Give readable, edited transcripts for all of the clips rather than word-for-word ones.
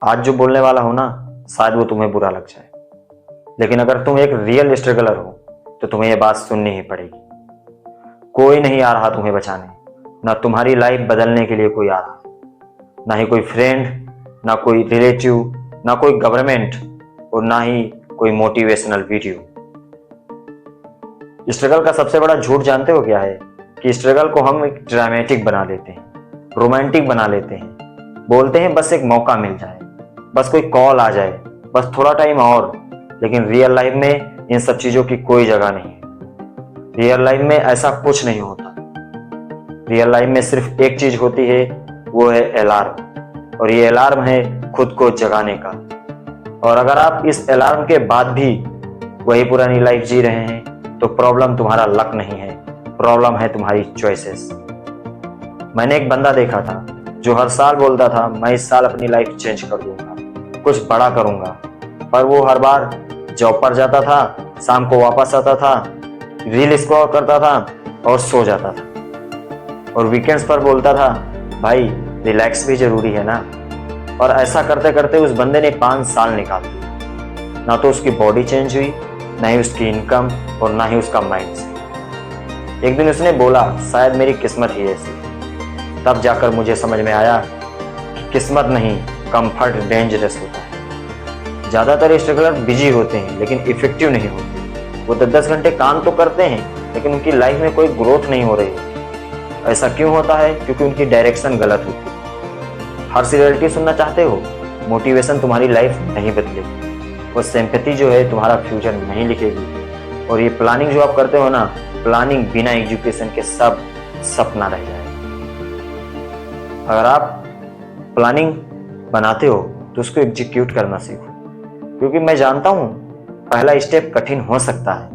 आज जो बोलने वाला हो ना, शायद वो तुम्हें बुरा लग जाए, लेकिन अगर तुम एक रियल स्ट्रगलर हो तो तुम्हें ये बात सुननी ही पड़ेगी। कोई नहीं आ रहा तुम्हें बचाने, ना तुम्हारी लाइफ बदलने के लिए कोई आ रहा है, ना ही कोई फ्रेंड, ना कोई रिलेटिव, ना कोई गवर्नमेंट, और ना ही कोई मोटिवेशनल वीडियो। स्ट्रगल का सबसे बड़ा झूठ जानते हो क्या है? कि स्ट्रगल को हम एक ड्रामेटिक बना लेते हैं, रोमांटिक बना लेते हैं, बोलते हैं बस एक मौका मिल जाए, बस कोई कॉल आ जाए, बस थोड़ा टाइम और। लेकिन रियल लाइफ में इन सब चीजों की कोई जगह नहीं है। रियल लाइफ में ऐसा कुछ नहीं होता। रियल लाइफ में सिर्फ एक चीज होती है, वो है अलार्म, और ये अलार्म है खुद को जगाने का। और अगर आप इस अलार्म के बाद भी वही पुरानी लाइफ जी रहे हैं तो प्रॉब्लम तुम्हारा लक नहीं है, प्रॉब्लम है तुम्हारी चॉइसेस। मैंने एक बंदा देखा था जो हर साल बोलता था मैं इस साल अपनी लाइफ चेंज कर दूंगा, कुछ बड़ा करूंगा, पर वो हर बार जॉब पर जाता था, शाम को वापस आता था, रील स्क्रॉल करता था और सो जाता था। और वीकेंड्स पर बोलता था भाई रिलैक्स भी जरूरी है ना। और ऐसा करते करते उस बंदे ने 5 साल निकाल दिए। ना तो उसकी बॉडी चेंज हुई, ना ही उसकी इनकम, और ना ही उसका माइंड से। एक दिन उसने बोला शायद मेरी किस्मत ही ऐसी। तब जाकर मुझे समझ में आया कि किस्मत नहीं, कंफर्ट डेंजरस होता है। ज्यादातर स्ट्रगलर बिजी होते हैं लेकिन इफेक्टिव नहीं होते। वो 10-10 घंटे काम तो करते हैं लेकिन उनकी लाइफ में कोई ग्रोथ नहीं हो रही। ऐसा क्यों होता है? क्योंकि उनकी डायरेक्शन गलत होती है। हर रियलिटी सुनना चाहते हो? मोटिवेशन तुम्हारी लाइफ नहीं बदलेगी, वो सिंपैथी जो है तुम्हारा फ्यूचर नहीं लिखेगी। और ये प्लानिंग जो आप करते हो ना, प्लानिंग बिना एजुकेशन के सब सपना रह जाएगा। अगर आप प्लानिंग बनाते हो तो उसको एग्जीक्यूट करना सीखो, क्योंकि मैं जानता हूँ पहला स्टेप कठिन हो सकता है।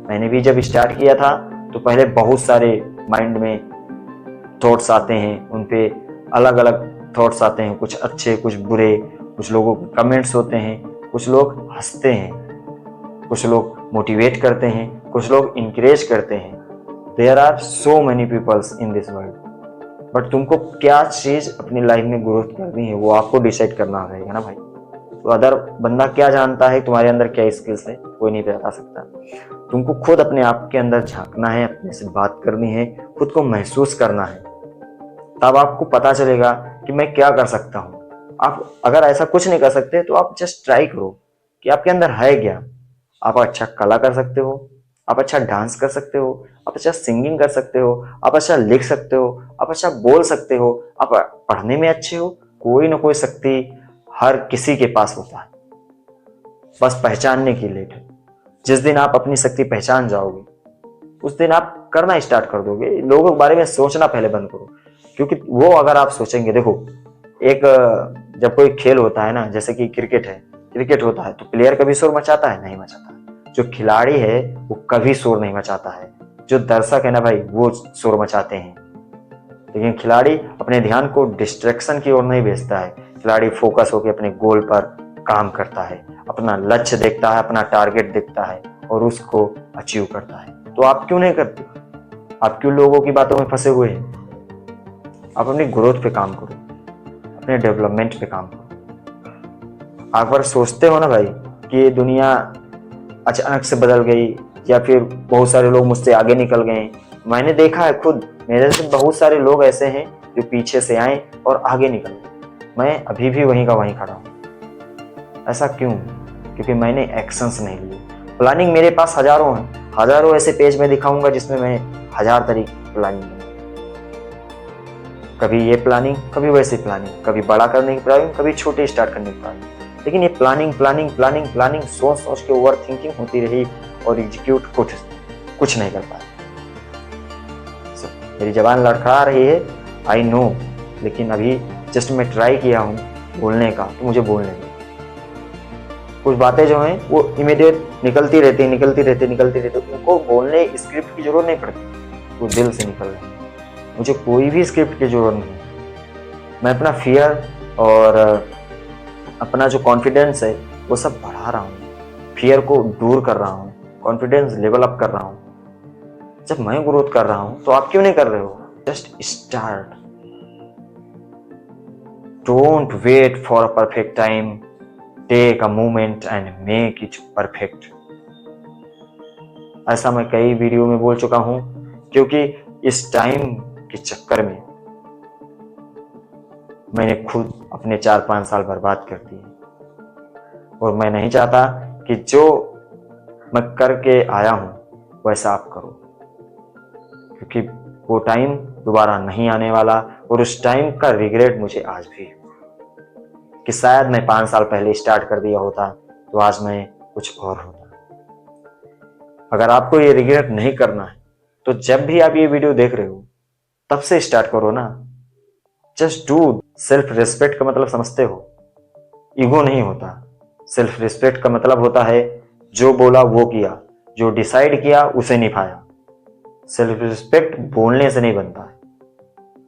मैंने भी जब स्टार्ट किया था तो पहले बहुत सारे माइंड में थॉट्स आते हैं, उन पे अलग अलग थॉट्स आते हैं, कुछ अच्छे कुछ बुरे, कुछ लोगों के कमेंट्स होते हैं, कुछ लोग हंसते हैं, कुछ लोग मोटिवेट करते हैं, कुछ लोग इंकरेज करते हैं। There are so many peoples in this world, but तुमको क्या चीज अपनी लाइफ में ग्रोथ करनी है वो आपको डिसाइड करना रहेगा ना भाई। तो अदर बंदा क्या जानता है तुम्हारे अंदर क्या स्किल्स है, कोई नहीं बता सकता। तुमको खुद अपने आप के अंदर झांकना है, अपने से बात करनी है, खुद को महसूस करना है, तब आपको पता चलेगा कि मैं क्या कर सकता हूँ। आप अगर ऐसा कुछ नहीं कर सकते तो आप जस्ट ट्राई करो कि आपके अंदर है क्या। आप अच्छा कला कर सकते हो, आप अच्छा डांस कर सकते हो, आप अच्छा सिंगिंग कर सकते हो, आप अच्छा लिख सकते हो, आप अच्छा बोल सकते हो, आप पढ़ने में अच्छे हो। कोई ना कोई शक्ति हर किसी के पास होता है, बस पहचानने की लेट है। जिस दिन आप अपनी शक्ति पहचान जाओगे उस दिन आप करना स्टार्ट कर दोगे। लोगों के बारे में सोचना पहले बंद करो, क्योंकि वो अगर आप सोचेंगे, देखो एक जब कोई खेल होता है ना, जैसे कि क्रिकेट है, क्रिकेट होता है तो प्लेयर कभी शोर मचाता है? नहीं मचाता। जो खिलाड़ी है वो कभी शोर नहीं मचाता है। जो दर्शक है ना भाई, वो शोर मचाते हैं। लेकिन खिलाड़ी अपने ध्यान को डिस्ट्रैक्शन की ओर नहीं भेजता है। खिलाड़ी फोकस होकर अपने गोल पर काम करता है, अपना लक्ष्य देखता है, अपना टारगेट देखता है और उसको अचीव करता है। तो आप क्यों नहीं करते? आप क्यों लोगों की बातों में फंसे हुए हैं? आप अपनी ग्रोथ पे काम करो, अपने डेवलपमेंट पे काम करो। आप अगर सोचते हो ना भाई कि ये दुनिया अचानक से बदल गई या फिर बहुत सारे लोग मुझसे आगे निकल गए, मैंने देखा है खुद, मेरे से बहुत सारे लोग ऐसे हैं जो पीछे से आए और आगे निकल गए। मैं अभी भी वहीं का वहीं खड़ा हूँ। ऐसा क्यों? क्योंकि मैंने एक्शंस नहीं लिए। प्लानिंग मेरे पास हजारों हैं, हजारों ऐसे पेज में दिखाऊंगा जिसमें मैं 1000 तरीके प्लानिंग, कभी ये प्लानिंग, कभी वैसी प्लानिंग, कभी बड़ा करने की प्लानिंग, कभी छोटे स्टार्ट करने की प्लानिंग। लेकिन ये प्लानिंग प्लानिंग प्लानिंग प्लानिंग सोच सोच के ओवर थिंकिंग होती रही और एग्जीक्यूट कुछ नहीं कर पाया। मेरी जबान लड़खड़ा रही है, आई नो, लेकिन अभी जस्ट मैं ट्राई किया हूँ बोलने का, तो मुझे बोलने दो। कुछ बातें जो हैं वो इमीडिएट निकलती रहती उनको बोलने स्क्रिप्ट की जरूरत नहीं पड़ती, वो दिल से निकल रहे हैं। मुझे कोई भी स्क्रिप्ट की जरूरत नहीं। मैं अपना फियर और अपना जो कॉन्फिडेंस है वो सब बढ़ा रहा हूँ, फियर को दूर कर रहा हूँ, कॉन्फिडेंस लेवल अप कर रहा हूँ। जब मैं ग्रोथ कर रहा हूँ तो आप क्यों नहीं कर रहे हो? Just start don't wait for a perfect time. Take a moment and make it perfect. ऐसा मैं कई वीडियो में बोल चुका हूं, क्योंकि इस टाइम के चक्कर में मैंने खुद अपने 4-5 साल बर्बाद कर दिए, और मैं नहीं चाहता कि जो मैं करके आया हूं वैसा आप करो, क्योंकि वो टाइम दोबारा नहीं आने वाला। और उस टाइम का रिग्रेट मुझे आज भी है कि शायद मैं 5 साल पहले स्टार्ट कर दिया होता तो आज मैं कुछ और होता। अगर आपको ये रिग्रेट नहीं करना है तो जब भी आप ये वीडियो देख रहे हो तब से स्टार्ट करो ना। Just do. सेल्फ रिस्पेक्ट का मतलब समझते हो? ईगो नहीं होता। सेल्फ रिस्पेक्ट का मतलब होता है जो बोला वो किया, जो डिसाइड किया उसे निभाया। सेल्फ रिस्पेक्ट बोलने से नहीं बनता है,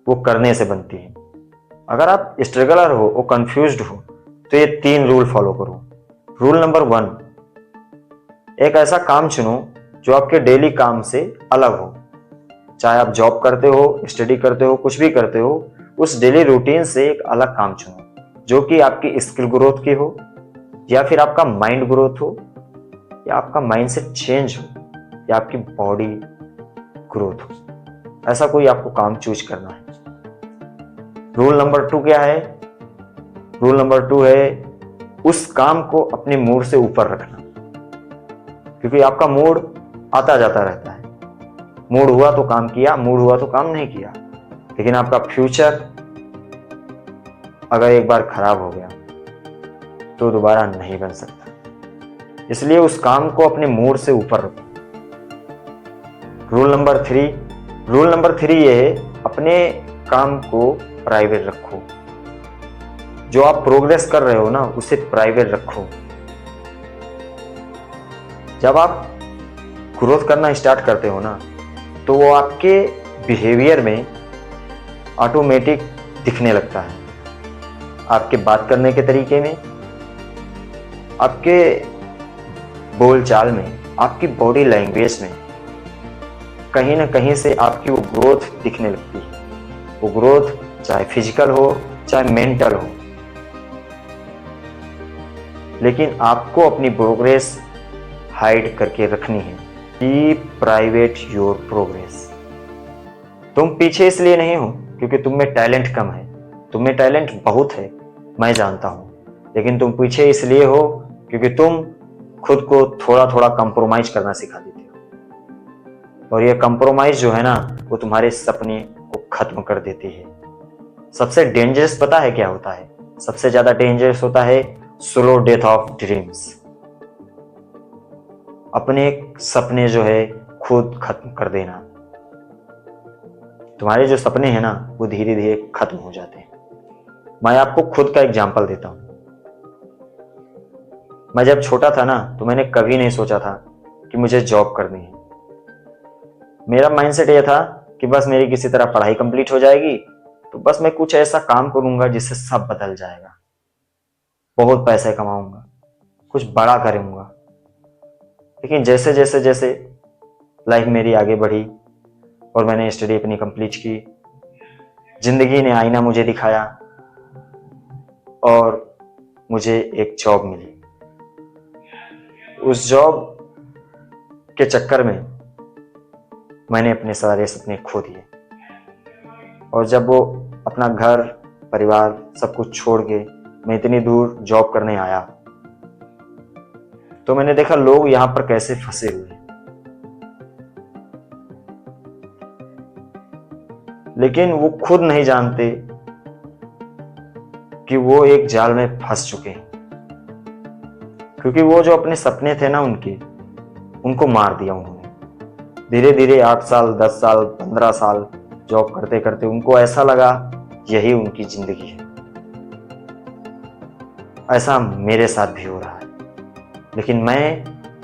वो करने से बनती है। अगर आप स्ट्रगलर हो और कंफ्यूज्ड हो तो ये 3 रूल फॉलो करो। रूल नंबर 1, एक ऐसा काम चुनो जो आपके डेली काम से अलग हो। चाहे आप जॉब करते हो, स्टडी करते हो, कुछ भी करते हो, उस डेली रूटीन से एक अलग काम चुनो जो कि आपकी स्किल ग्रोथ की हो, या फिर आपका माइंड ग्रोथ हो, या आपका माइंडसेट चेंज हो, या आपकी बॉडी ग्रोथ हो। ऐसा कोई आपको काम चूज करना है। रूल नंबर 2 क्या है? रूल नंबर 2 है उस काम को अपने मूड से ऊपर रखना, क्योंकि आपका मूड आता जाता रहता है। मूड हुआ तो काम किया, मूड हुआ तो काम नहीं किया, लेकिन आपका फ्यूचर अगर एक बार खराब हो गया तो दोबारा नहीं बन सकता। इसलिए उस काम को अपने मूड से ऊपर रखो। रूल नंबर 3 ये है अपने काम को प्राइवेट रखो। जो आप प्रोग्रेस कर रहे हो ना उसे प्राइवेट रखो। जब आप ग्रोथ करना स्टार्ट करते हो ना तो वो आपके बिहेवियर में ऑटोमेटिक दिखने लगता है। आपके बात करने के तरीके में, आपके बोलचाल में, आपकी बॉडी लैंग्वेज में कहीं ना कहीं से आपकी वो ग्रोथ दिखने लगती है। वो ग्रोथ चाहे फिजिकल हो चाहे मेंटल हो, लेकिन आपको अपनी प्रोग्रेस हाइड करके रखनी है। Keep private your progress. तुम पीछे इसलिए नहीं हो क्योंकि तुम में टैलेंट कम है। तुम में टैलेंट बहुत है, मैं जानता हूं, लेकिन तुम पीछे इसलिए हो क्योंकि तुम खुद को थोड़ा थोड़ा कंप्रोमाइज करना सिखा देते हो। और ये कंप्रोमाइज जो है ना वो तुम्हारे सपने को खत्म कर देती है। सबसे डेंजरस पता है क्या होता है? सबसे ज्यादा डेंजरस होता है स्लो डेथ ऑफ ड्रीम्स। अपने सपने जो है खुद खत्म कर देना। तुम्हारे जो सपने हैं ना वो धीरे धीरे खत्म हो जाते हैं। मैं आपको खुद का एग्जांपल देता हूं। मैं जब छोटा था ना तो मैंने कभी नहीं सोचा था कि मुझे जॉब करनी है। मेरा माइंडसेट ये था कि बस मेरी किसी तरह पढ़ाई कंप्लीट हो जाएगी तो बस मैं कुछ ऐसा काम करूंगा जिससे सब बदल जाएगा, बहुत पैसे कमाऊंगा, कुछ बड़ा करूंगा। लेकिन जैसे जैसे जैसे लाइफ मेरी आगे बढ़ी और मैंने स्टडी अपनी कंप्लीट की, जिंदगी ने आईना मुझे दिखाया और मुझे एक जॉब मिली। उस जॉब के चक्कर में मैंने अपने सारे सपने खो दिए। और जब वो अपना घर परिवार सब कुछ छोड़ के मैं इतनी दूर जॉब करने आया तो मैंने देखा लोग यहां पर कैसे फंसे हुए हैं, लेकिन वो खुद नहीं जानते कि वो एक जाल में फंस चुके हैं। क्योंकि वो जो अपने सपने थे ना उनको मार दिया उन्होंने। धीरे धीरे 8 साल 10 साल 15 साल जॉब करते करते उनको ऐसा लगा यही उनकी जिंदगी है। ऐसा मेरे साथ भी हो रहा है, लेकिन मैं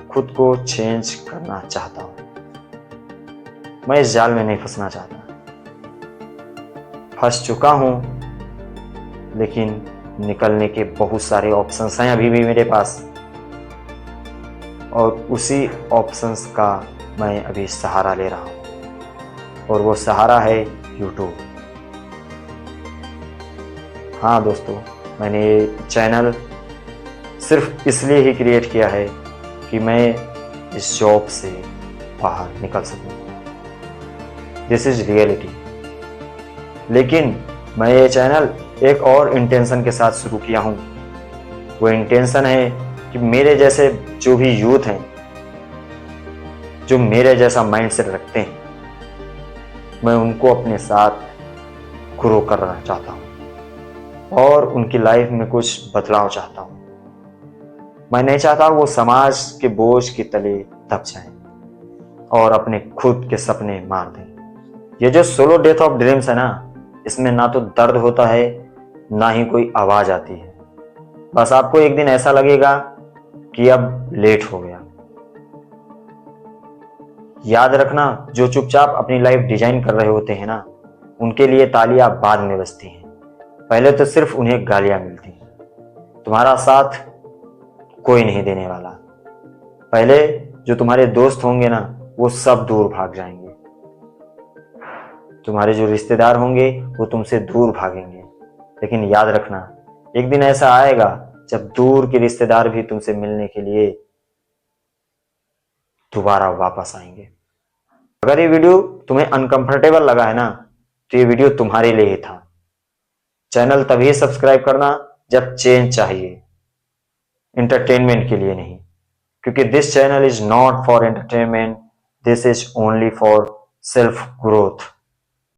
खुद को चेंज करना चाहता हूं। मैं इस जाल में नहीं फंसना चाहता। फंस चुका हूं, लेकिन निकलने के बहुत सारे ऑप्शंस हैं अभी भी मेरे पास, और उसी ऑप्शंस का मैं अभी सहारा ले रहा हूं। और वो सहारा है यूट्यूब। हाँ दोस्तों, मैंने ये चैनल सिर्फ इसलिए ही क्रिएट किया है कि मैं इस जॉब से बाहर निकल सकूं। This is reality. लेकिन मैं ये चैनल एक और इंटेंशन के साथ शुरू किया हूं। वो इंटेंशन है कि मेरे जैसे जो भी यूथ हैं, जो मेरे जैसा माइंडसेट रखते हैं, मैं उनको अपने साथ ग्रो करना चाहता हूं और उनकी लाइफ में कुछ बदलाव चाहता हूं। मैं नहीं चाहता वो समाज के बोझ के तले दब जाएं और अपने खुद के सपने मार दें। ये जो सोलो डेथ ऑफ ड्रीम्स है ना, इसमें ना तो दर्द होता है, ना ही कोई आवाज आती है। बस आपको एक दिन ऐसा लगेगा कि अब लेट हो गया। याद रखना, जो चुपचाप अपनी लाइफ डिजाइन कर रहे होते हैं ना, उनके लिए तालियां बाद में बजती हैं। पहले तो सिर्फ उन्हें गालियां मिलती हैं। तुम्हारा साथ कोई नहीं देने वाला। पहले जो तुम्हारे दोस्त होंगे ना, वो सब दूर भाग जाएंगे। तुम्हारे जो रिश्तेदार होंगे वो तुमसे दूर भागेंगे। लेकिन याद रखना, एक दिन ऐसा आएगा जब दूर के रिश्तेदार भी तुमसे मिलने के लिए दोबारा वापस आएंगे। अगर ये वीडियो तुम्हें अनकंफर्टेबल लगा है ना, तो ये वीडियो तुम्हारे लिए ही था। चैनल तभी सब्सक्राइब करना जब चेंज चाहिए, एंटरटेनमेंट के लिए नहीं। क्योंकि this channel is not for entertainment, this is only for self growth.